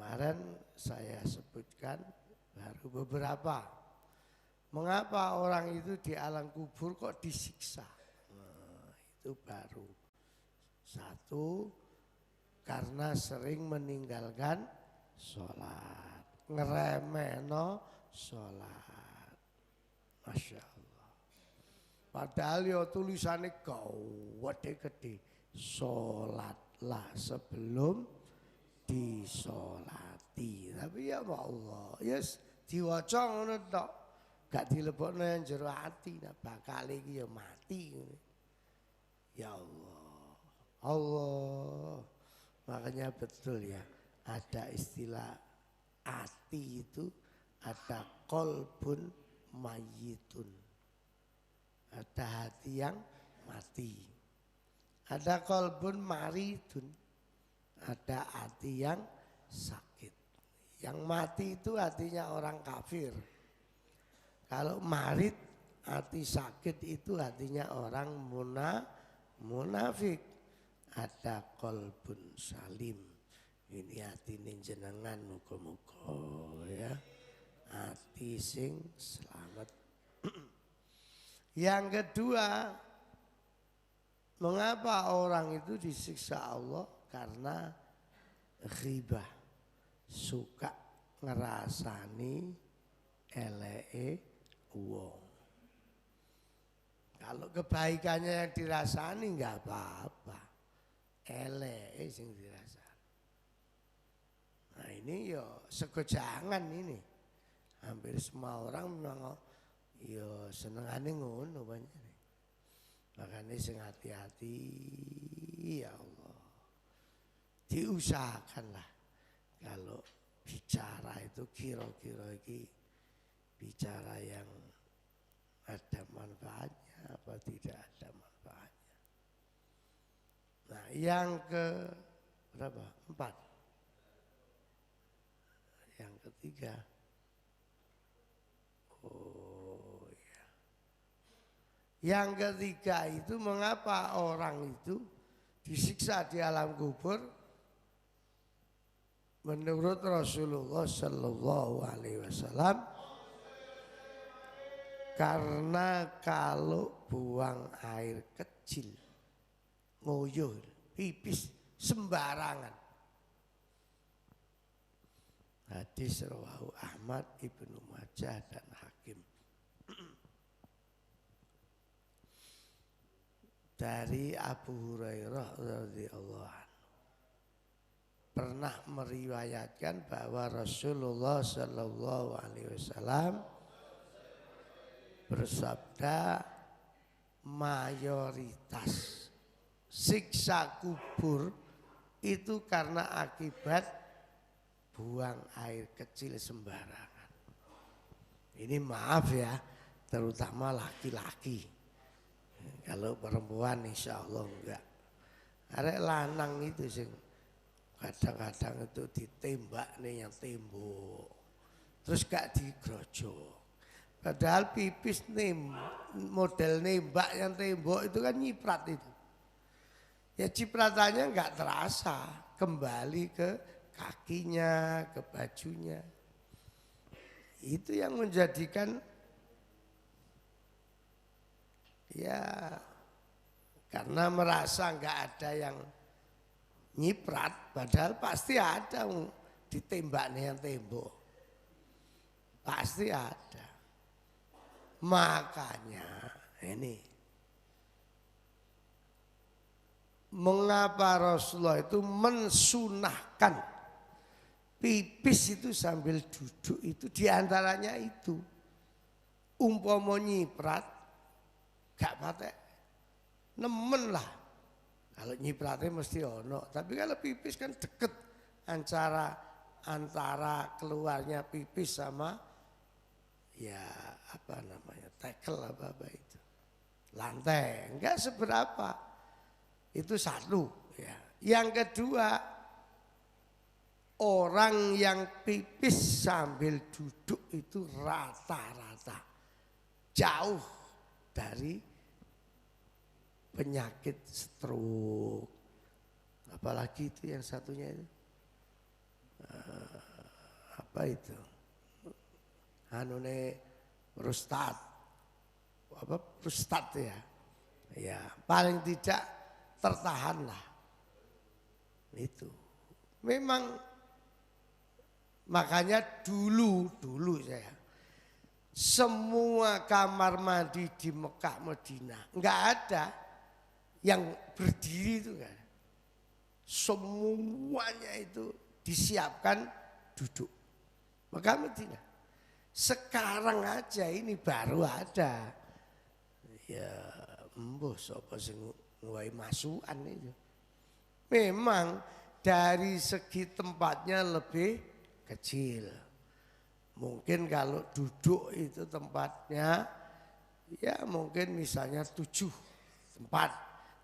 Kemarin saya sebutkan baru beberapa. Mengapa orang itu di alam kubur kok disiksa? Nah, itu baru. Satu, karena sering meninggalkan sholat. Ngeremehno sholat. Masya Allah. Padahal ya tulisannya gede-gede. Sholatlah sebelum disolati. Tapi ya Allah, yes diwaca ngono tok. Gak dilebokno nang jero ati, nah bakal iki ya mati. Ya Allah. Allah. Makanya betul ya, ada istilah ati itu ada qalbun mayyitun. Ada hati yang mati. Ada qalbun maridun. Ada hati yang sakit. Yang mati itu hatinya orang kafir. Kalau marid, hati sakit itu hatinya orang munafik. Ada qalbun salim. Ini hati jenengan muga-muga ya. Hati sing selamat. Yang kedua, mengapa orang itu disiksa Allah? Karena ghibah, suka ngerasani eleke wong. Kalau kebaikannya yang dirasani enggak apa-apa. Eleke sing dirasani. Nah ini yo segojangan ini. Hampir semua orang memang yo senengane ngono banyak. Makanya sing hati-hati ya Allah. Diusahakanlah kalau bicara itu kira-kira ini bicara yang ada manfaatnya apa tidak ada manfaatnya. Nah yang ke berapa? 4. Yang ketiga. Oh ya. Yang ketiga itu mengapa orang itu disiksa di alam kubur? Menurut Rasulullah Sallallahu Alaihi Wasallam, karena kalau buang air kecil, nguyuh, pipis sembarangan. Hadis rawahu Ahmad, Ibnu Majah dan Hakim. Dari Abu Hurairah radhiyallahu anhu pernah meriwayatkan bahwa Rasulullah Sallallahu Alaihi Wasallam bersabda, mayoritas siksa kubur itu karena akibat buang air kecil sembarangan. Ini maaf ya, terutama laki-laki. Kalau perempuan insya Allah enggak. Arek lanang itu sing kadang-kadang itu ditembak nih yang tembok. Terus gak digrojok. Padahal pipis model nembak yang tembok itu kan nyiprat itu. Ya cipratannya enggak terasa, kembali ke kakinya, ke bajunya. Itu yang menjadikan ya karena merasa enggak ada yang nyiprat, padahal pasti ada ditembaknya yang tembok. Pasti ada. Makanya ini mengapa Rasulullah itu mensunahkan pipis itu sambil duduk itu diantaranya itu. Umpama nyiprat gak patek nemen lah. Kalau nyipratnya mesti ono, tapi kalau pipis kan deket antara keluarnya pipis sama ya apa namanya tekel apa itu lantai, enggak seberapa. Itu satu ya. Yang kedua, orang yang pipis sambil duduk itu rata-rata jauh dari penyakit stroke, apalagi itu yang satunya itu apa itu? Anune prostat. Apa prostat ya? Ya, paling tidak tertahan lah. Itu. Memang makanya dulu saya semua kamar mandi di Mekah Madinah enggak ada yang berdiri itu kan. Semuanya itu disiapkan duduk. Mekah Madinah. Sekarang aja ini baru ada. Ya, embuh sapa sing nggawe masukan itu. Memang dari segi tempatnya lebih kecil. Mungkin kalau duduk itu tempatnya ya mungkin misalnya 7 tempat.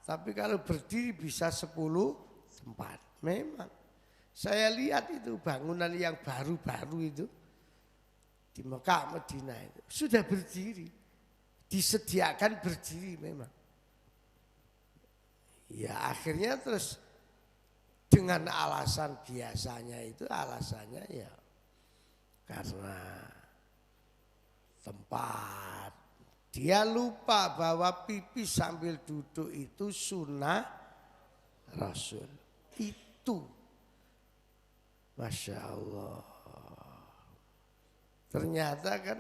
Tapi kalau berdiri bisa 10 tempat. Memang saya lihat itu bangunan yang baru-baru itu di Mekah Madinah itu sudah berdiri, disediakan berdiri memang. Ya akhirnya terus dengan alasan biasanya itu alasannya ya karena tempat. Dia lupa bahwa pipis sambil duduk itu sunnah Rasul. Itu Masya Allah. Ternyata kan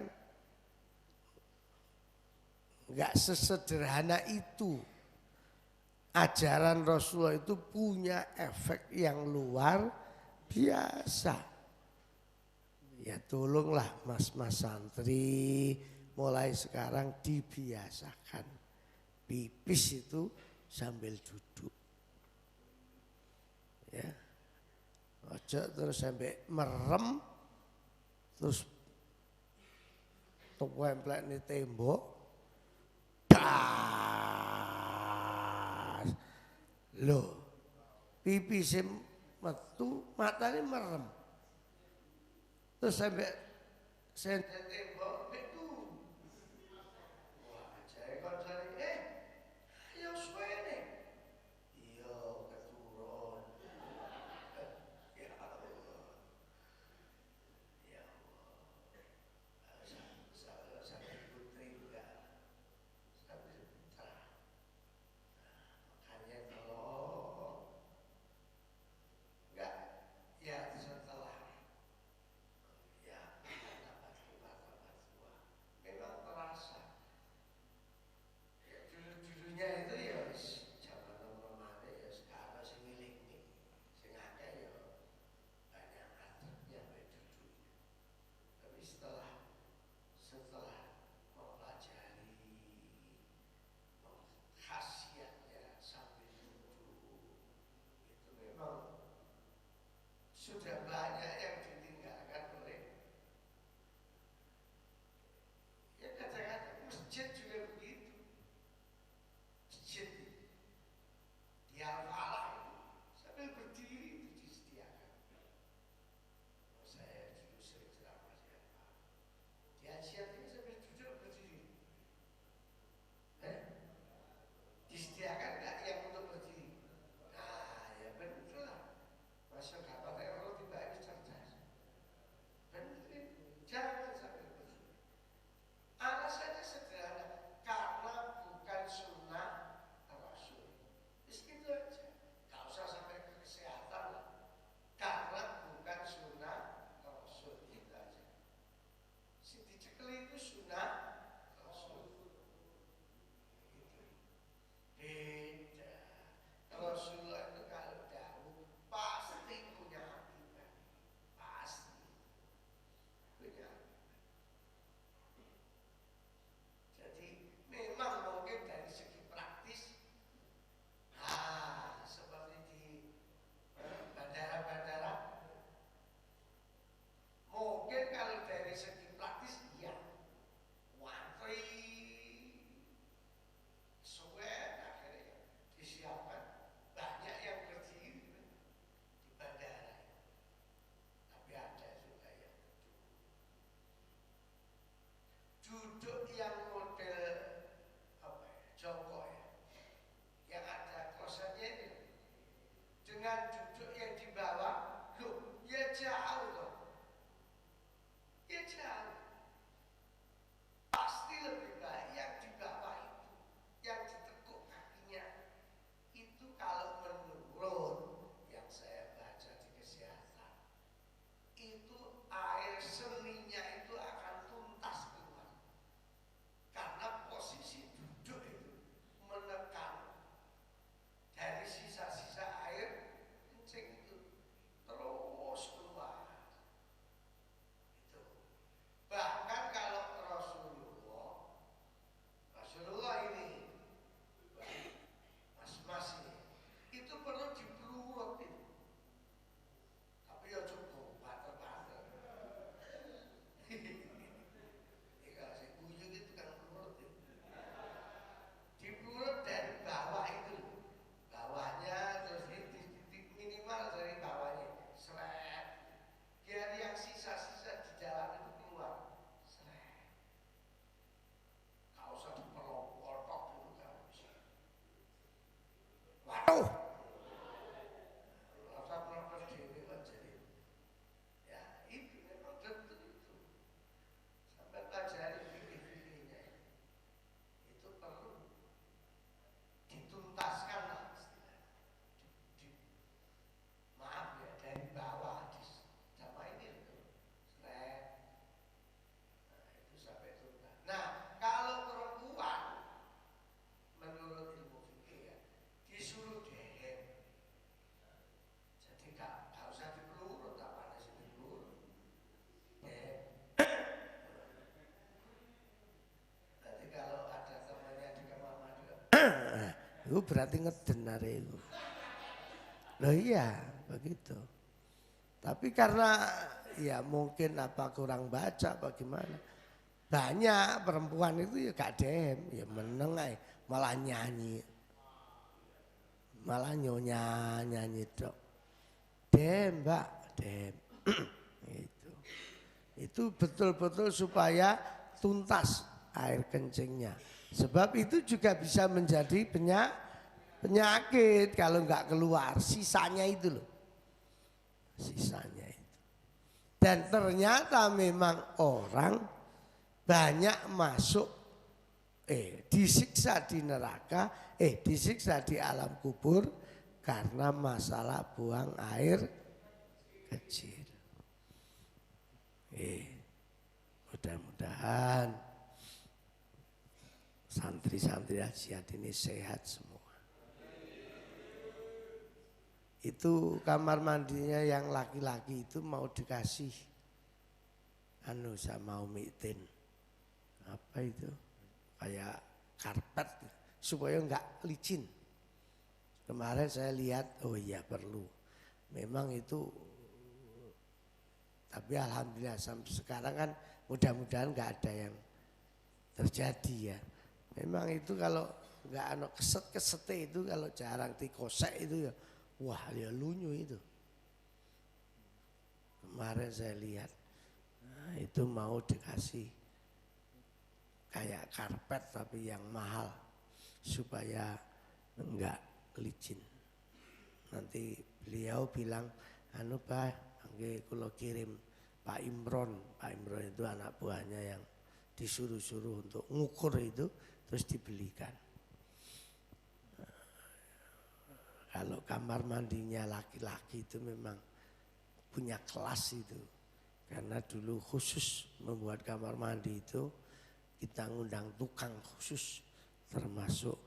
enggak sesederhana itu. Ajaran Rasulullah itu punya efek yang luar biasa. Ya tolonglah mas-mas santri mulai sekarang dibiasakan. Pipis itu sambil duduk. Ya. Ojo terus sampai merem terus templek nih tembok. Das. Loh. Pipis metu matanya merem. Terus sampai senten tembok itu. Wah, saya kon sari ayo suwene. Iya, keturun. Ya Allah. Ya Allah. Sampai putri juga. Sampai putra. Makanya kalau enggak ya setelah ya tabat tua memang terasa ya dulu-dulunya itu ya zaman nomor ya sekarang sing milik nih sing akeh ya banyak atletnya baik dulu tapi setelah mempelajari khasiatnya sambil duduk itu memang sudah banyak yang ditinggalkan oleh ya kadang-kadang masjid juga begitu. Masjid di Al-Falah itu sambil berdiri itu disediakan. Saya dulu sering ceramah di Al-Falah. Di Asia ini sambil duduk berdiri. Disediakan enggak yang untuk berdiri? Nah ya benar lah. Masa kapan orang tiba-tiba itu berarti ngeden hari itu. Loh iya begitu. Tapi karena ya mungkin apa kurang baca apa gimana. Banyak perempuan itu ya gak dem, ya meneng aja, malah nyanyi. Malah nyanyi dok. Dem mbak, dem. Itu betul-betul supaya tuntas air kencingnya. Sebab itu juga bisa menjadi penyakit kalau nggak keluar. Sisanya itu loh. Sisanya itu. Dan ternyata memang orang banyak masuk disiksa di neraka, disiksa di alam kubur karena masalah buang air kecil. Mudah-mudahan santri-santri hajat ini sehat semua. Itu kamar mandinya yang laki-laki itu mau dikasih sama Umitin. Apa itu? Kayak karpet supaya enggak licin. Kemarin saya lihat, oh iya perlu. Memang itu. Tapi alhamdulillah sampai sekarang kan mudah-mudahan nggak ada yang terjadi ya. Memang itu kalau nggak keset itu kalau jarang dikosek itu ya, wah ya lunyu itu. Kemarin saya lihat, nah, itu mau dikasih kayak karpet tapi yang mahal supaya enggak licin. Nanti beliau bilang, Pak. Oke, kalau kirim Pak Imron itu anak buahnya yang disuruh-suruh untuk ngukur itu terus dibelikan. Kalau kamar mandinya laki-laki itu memang punya kelas itu. Karena dulu khusus membuat kamar mandi itu kita ngundang tukang khusus termasuk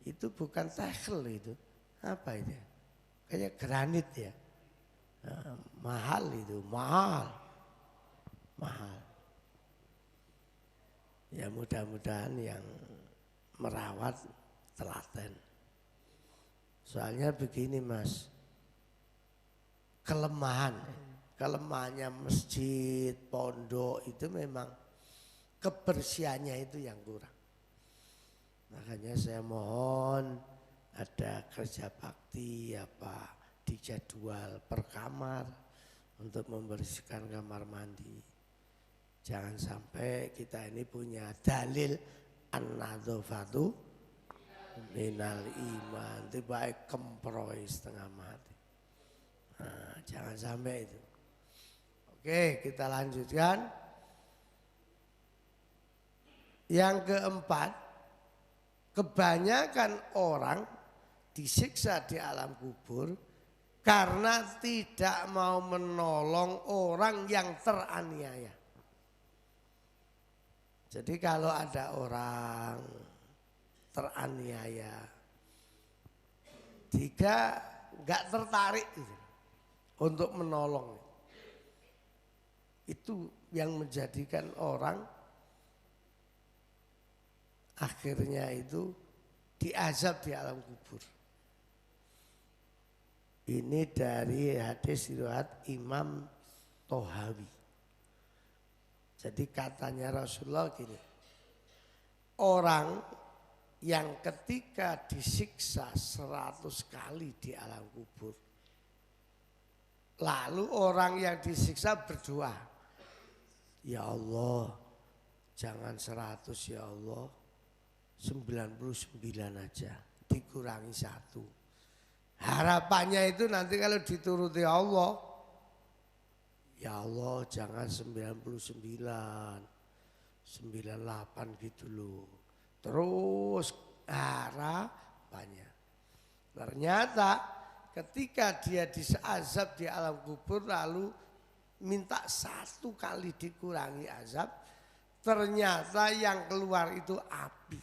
itu bukan tegel itu. Apa itu? Kayak granit ya. Mahal itu, mahal. Ya mudah-mudahan yang merawat telaten. Soalnya begini Mas, kelemahannya masjid, pondok itu memang kebersihannya itu yang kurang. Makanya saya mohon ada kerja bakti dijadwal per kamar untuk membersihkan kamar mandi. Jangan sampai kita ini punya dalil an-nadzafatu minal iman, tiba-tiba kemproy setengah mati. Nah, jangan sampai itu. Oke, kita lanjutkan. Yang keempat, kebanyakan orang disiksa di alam kubur karena tidak mau menolong orang yang teraniaya. Jadi kalau ada orang teraniaya, dia nggak tertarik gitu, untuk menolong. Itu yang menjadikan orang akhirnya itu diazab di alam kubur. Ini dari hadis riwayat Imam Tohawi. Jadi katanya Rasulullah gini, orang yang ketika disiksa 100 kali di alam kubur, lalu orang yang disiksa berdoa, ya Allah jangan 100 ya Allah, 99 aja, dikurangi 1. Harapannya itu nanti kalau dituruti Allah, ya Allah jangan 99, 98 gitu loh. Terus harapannya. Ternyata ketika dia diazab di alam kubur lalu minta 1 kali dikurangi azab, ternyata yang keluar itu api.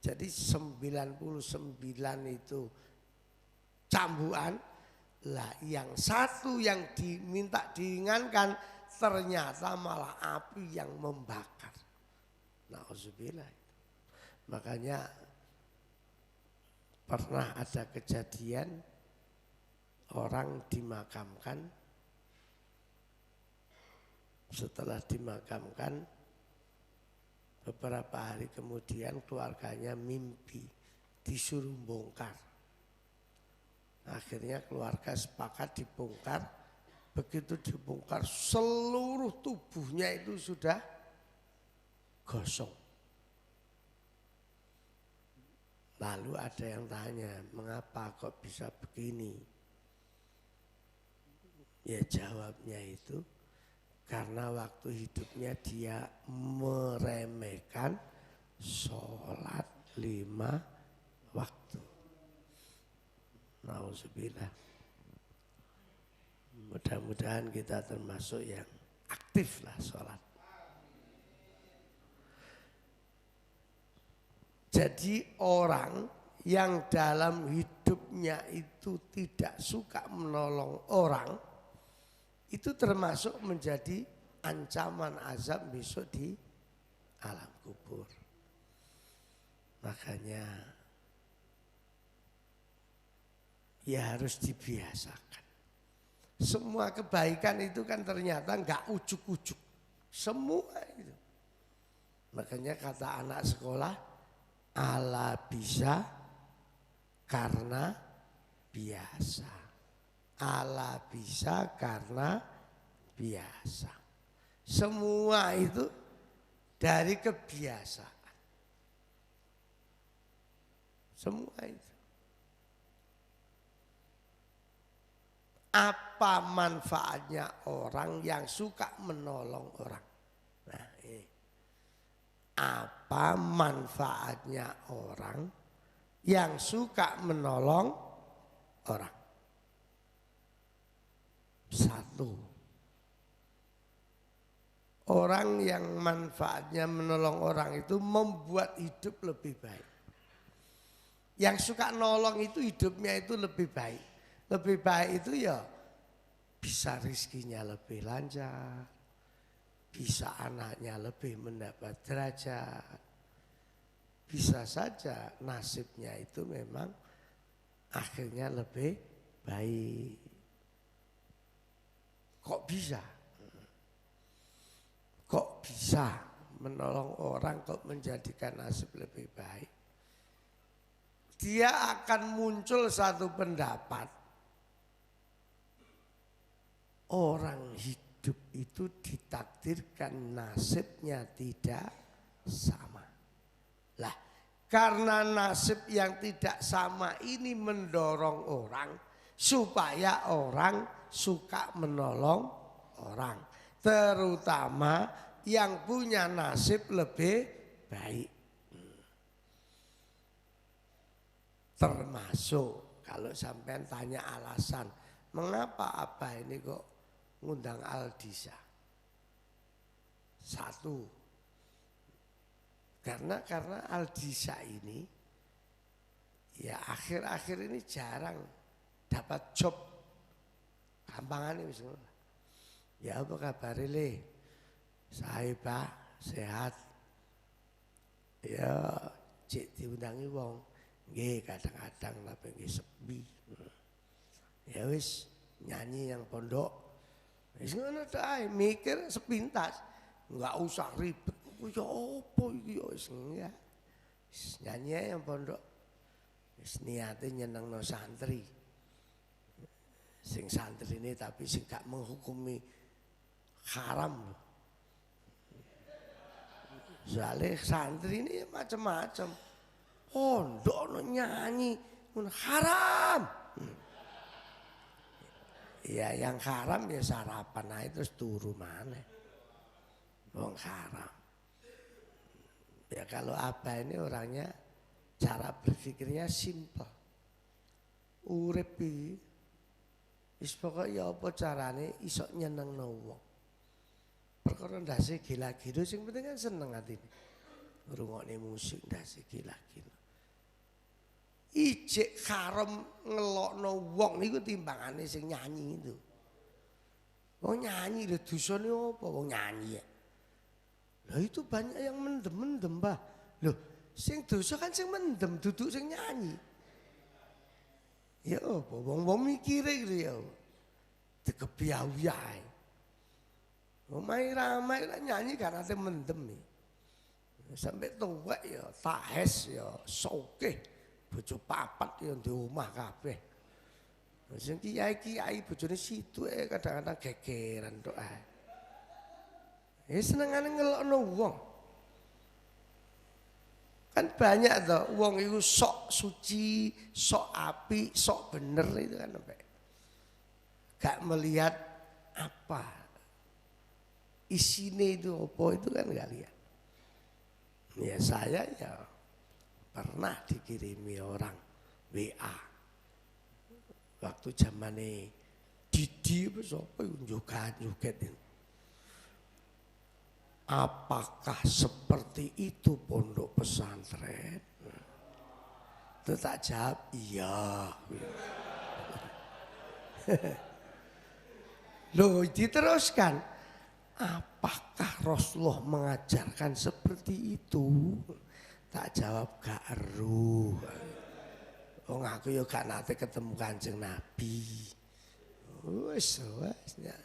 Jadi 99 itu cambukan, lah yang 1 yang diminta diingatkan ternyata malah api yang membakar. Nauzubillah. Makanya pernah ada kejadian orang dimakamkan, setelah dimakamkan beberapa hari kemudian keluarganya mimpi disuruh bongkar. Akhirnya keluarga sepakat dibongkar. Begitu dibongkar seluruh tubuhnya itu sudah gosong. Lalu ada yang tanya, mengapa kok bisa begini? Ya jawabnya itu karena waktu hidupnya dia meremehkan sholat 5 waktu. Nauzubillah. Mudah-mudahan kita termasuk yang aktif lah sholat. Jadi orang yang dalam hidupnya itu tidak suka menolong orang, itu termasuk menjadi ancaman azab besok di alam kubur. Makanya ya harus dibiasakan. Semua kebaikan itu kan ternyata enggak ujuk-ujuk. Semua itu. Makanya kata anak sekolah, ala bisa karena biasa. Ala bisa karena biasa. Semua itu dari kebiasaan. Semua itu. Apa manfaatnya orang yang suka menolong orang? Nah, ini. Apa manfaatnya orang yang suka menolong orang? Satu, orang yang manfaatnya menolong orang itu membuat hidup lebih baik. Yang suka nolong itu hidupnya itu lebih baik. Lebih baik itu ya bisa rizkinya lebih lancar, bisa anaknya lebih mendapat derajat, bisa saja nasibnya itu memang akhirnya lebih baik. Kok bisa? Kok bisa menolong orang kok menjadikan nasib lebih baik? Dia akan muncul satu pendapat. Orang hidup itu ditakdirkan nasibnya tidak sama. Lah, karena nasib yang tidak sama ini mendorong orang supaya orang suka menolong orang, terutama yang punya nasib lebih baik. Termasuk kalau sampean tanya alasan mengapa Abah ini kok ngundang Aldisa. Satu, karena Aldisa ini ya akhir-akhir ini jarang dapat job. Gampangan ini misalnya. Ya apa kabar Le? Saya Pak sehat. Ya cek diundangi wong. Nggih kadang-kadang tapi nggih sepi. Ya wis nyanyi yang pondok. Wis ngono ta mikir sepintas. Enggak usah ribet. Ya opo iki ya wis enggak. Nyanyi yang pondok. Wis niate nyenengno santri. Sing santri ini tapi sing gak menghukumi haram. Soalnya santri ini macam-macam. Pondok nyanyi haram. Ya yang haram ya sarapan aja terus turu mana. Wong haram. Ya kalau Abah ini orangnya cara berpikirnya simpel. Urip iki wis pokoke ya apa carane iso nyenengno wong. Perkara ndase gila-gila sing penting kan seneng atine. Ngrungokne musik ndase gila-gila. Ijek haram ngelokno wong niku timbangane sing nyanyi itu. Wong nyanyi lho dosane apa wong nyanyi ya. Lah itu banyak yang mendem-mendem, Mbah. Loh, sing dosa kan sing mendem duduk sing nyanyi. Ya apa wong-wong mikire gitu ya. Dikebiau-biau. Omai ramai lah nyanyi karena ate mendem nih. Sampai tuwek ya tahes ya sokeh bojo papat ya di omah kabeh. Sing kiai-kiai bojone situ kadang-kadang gegeran tok ae. Senengane ngelokno wong. Kan banyak toh wong iku sok suci, sok apik, sok bener itu kan sampai gak melihat apa isine itu apa itu kan gak lihat. Ya saya ya pernah dikirimi orang WA waktu zamane Didi apa sapa joget itu. Apakah seperti itu pondok pesantren? Itu tak jawab iya. Loh diteruskan, apakah Rasulullah mengajarkan seperti itu? Tak jawab gak eru. Wong aku ya gak nate ketemu Kanjeng Nabi. Wis ya.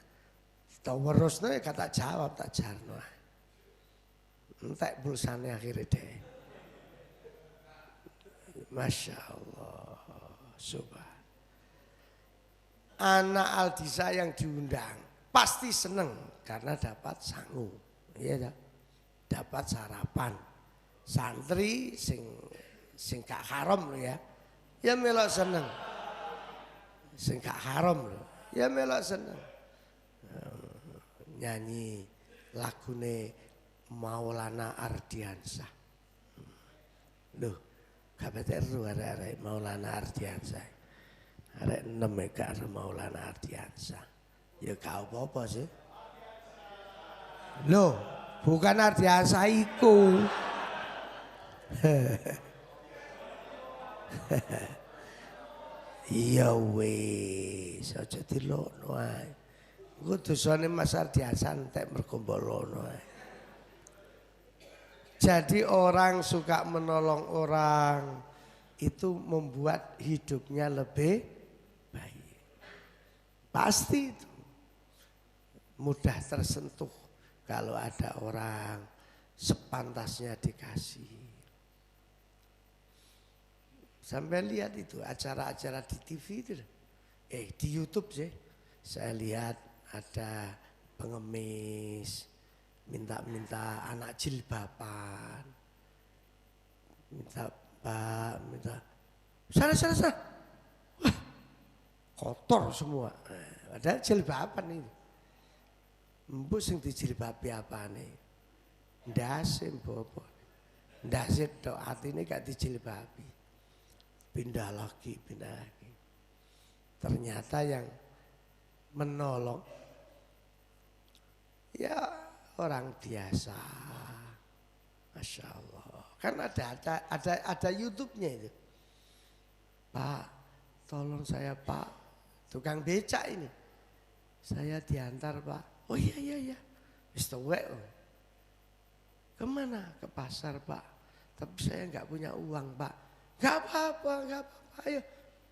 Tawarusno ya kata jawab tak jarno. Entek pulsane akhirnya deh. Masya Allah. Subhan. Anak Aldisa yang diundang pasti seneng karena dapat sangu. Iya dah. Dapat sarapan. Santri sing gak haram lho ya. Ya melok seneng. Sing gak haram lho. Ya melok seneng. Nyanyi lagune Maulana Ardiansah. Loh, kabeh ero arek Maulana Ardiansah. Arek 6 gak Maulana Ardiansah. Ya gak apa-apa sih. Loh, bukan Ardiansah iku. Iya wis, aja dilokno ae. Engko dosane Mas Ardiansah entek mergo mbolono ae. Jadi orang suka menolong orang itu membuat hidupnya lebih baik. Pasti itu mudah tersentuh kalau ada orang sepantasnya dikasih. Sampai lihat itu acara-acara di TV itu, di YouTube sih. Saya lihat ada pengemis minta anak jilbaban, minta sana. Wah, kotor semua. Padahal jilbaban itu. Mbok sing dijilbabi apane? Ndase mbok. Ndase tok atine gak dijilbabi. Pindah lagi. Ternyata yang menolong ya orang biasa. Masya Allah. Kan ada YouTube-nya itu. Pak, tolong saya Pak, tukang becak ini. Saya diantar Pak. Oh iya. Wis tuwek. Kemana? Ke pasar Pak. Tapi saya nggak punya uang Pak. Nggak apa-apa. Ayo,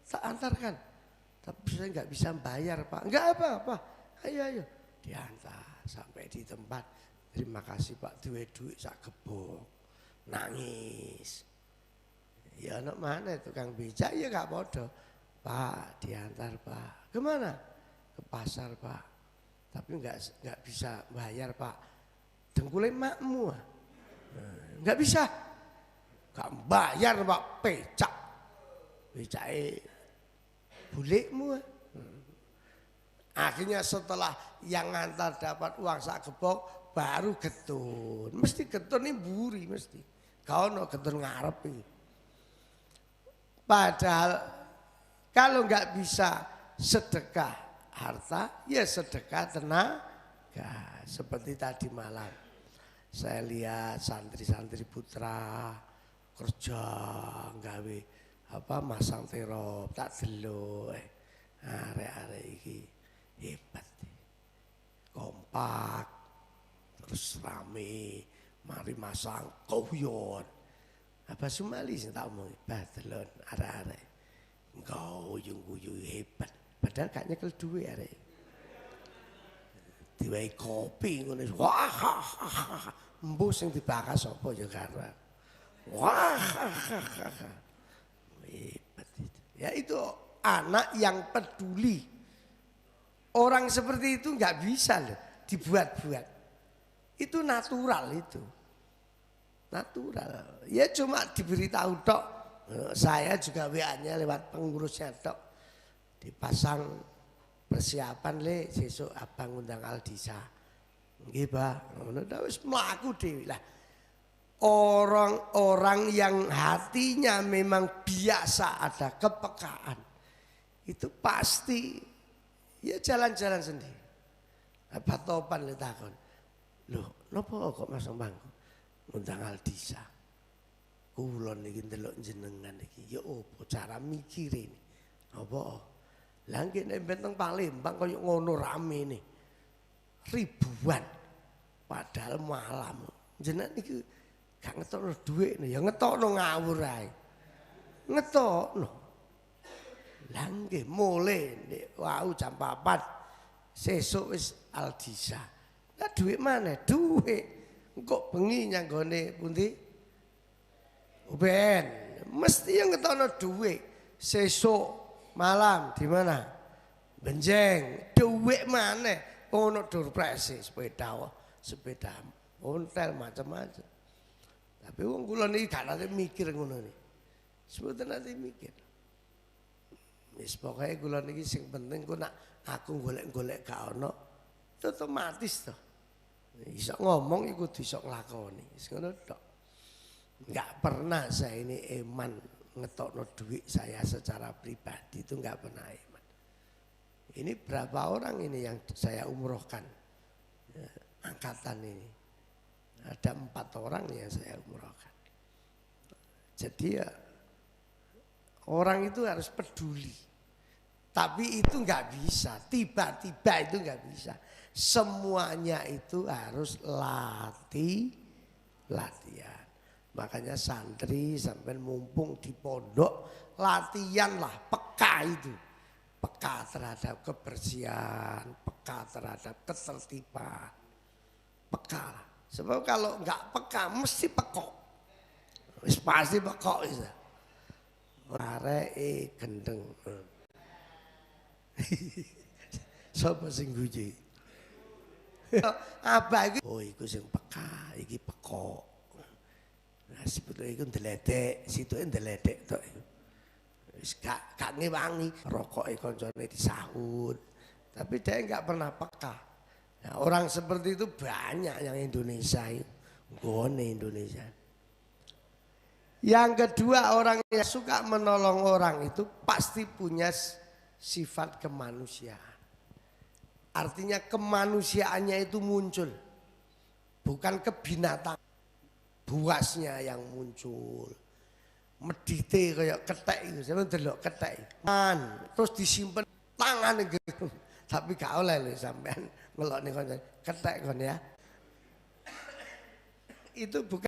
tak antarkan. Tapi saya nggak bisa bayar Pak. Nggak apa-apa. Ayo. Diantar sampai di tempat. Terima kasih Pak, duit sak gebok. Nangis. Ya anak mana tukang becak ya nggak bodoh. Pak, diantar Pak. Kemana? Ke pasar Pak. Tapi nggak bisa bayar Pak. Dengkulin makmu. Nggak bisa. Gak bayar Pak, becak. Becake bulikmu. Akhirnya setelah yang ngantar dapat uang sak gebok baru getun. Mesti getun ini buri mesti. Kau no getun ngarep ini. Padahal kalau nggak bisa sedekah harta, ya sedekah tenaga. Seperti tadi malam saya lihat santri-santri putra kerja gawe masang terop tak delok arek-arek iki hebat kompak terus rame mari masang koyon apa Sumali sing tak omong badelon arek-arek Guyu hebat. Padahal gak nyekel duwe arek. Diwai kopi ngono. Wah. Embu sing dibakas sapa ya karo. Wah. Hebat itu. Ya itu anak yang peduli. Orang seperti itu nggak bisa loh dibuat-buat. Itu natural itu. Natural. Ya cuma diberitahu tok. Saya juga WA-nya lewat pengurusnya tok. Dipasang persiapan le sesuk abang undang Aldisa. Nggih, Pak. Ngono wis mlaku dhewe lah. Orang-orang yang hatinya memang biasa ada kepekaan. Itu pasti ya jalan-jalan sendiri. Apa topan le takon. Loh, napa kok Mas Bangku ngundang Aldisa? Kula niki ndelok jenengan iki ya opo cara mikire ini. Apa? Lah nggih nek teng Palembang kaya ngono ramene. Ribuan. Padahal malam. Jenengan iki gak ngetokno dhuwit ya ngetokno ngawur ae. Ngetokno. Lah nggih mule nek wau jam 4 sesuk wis Aldisa. Lah dhuwit maneh? Dhuwit. Engko bengi nyanggone pundi? Ben, mesti yang ngetokno dhuwit. Sesuk malam di mana? Benjeng, dhuwit maneh. Ono durpresi sepeda ontel macam-macam. Tapi wong kula niki gak nate mikir ngono niki. Sebenarnya nate mikir. Wis pokoke kula niki sing penting ku nak aku golek-golek gak ono otomatis to. Iso ngomong iku kudu iso nglakoni. Wis ngono tok. Enggak pernah saya ini eman ngetokno duit saya secara pribadi itu enggak pernah eman. Ini berapa orang ini yang saya umrohkan ya, angkatan ini. Ada 4 orang yang saya umrohkan. Jadi ya orang itu harus peduli. Tapi itu enggak bisa, tiba-tiba itu enggak bisa. Semuanya itu harus latihan. Makanya santri sampai mumpung di pondok latihanlah peka itu. Peka terhadap kebersihan, peka terhadap ketertiban. Peka. Sebab kalau enggak peka mesti pekok. Wis pasti pekok wis. Areke gendeng. Sapa sing guyu? Abah iku oh iku sing peka, iki pekok. Nah sebetulnya iku ndeledek, situke ndeledek tok. Wis gak ngewangi rokoke koncone disahut. Tapi dia enggak pernah peka. Nah, orang seperti itu banyak yang Indonesia itu. Gone Indonesia. Yang kedua orang yang suka menolong orang itu pasti punya sifat kemanusiaan. Artinya kemanusiaannya itu muncul. Bukan kebinatang. Buasnya yang muncul. Medite kayak ketek itu. Saya delok ketek. Terus disimpan tangan gitu. Tapi gak oleh lho sampean ngelokne ketek kon ya. Itu bukan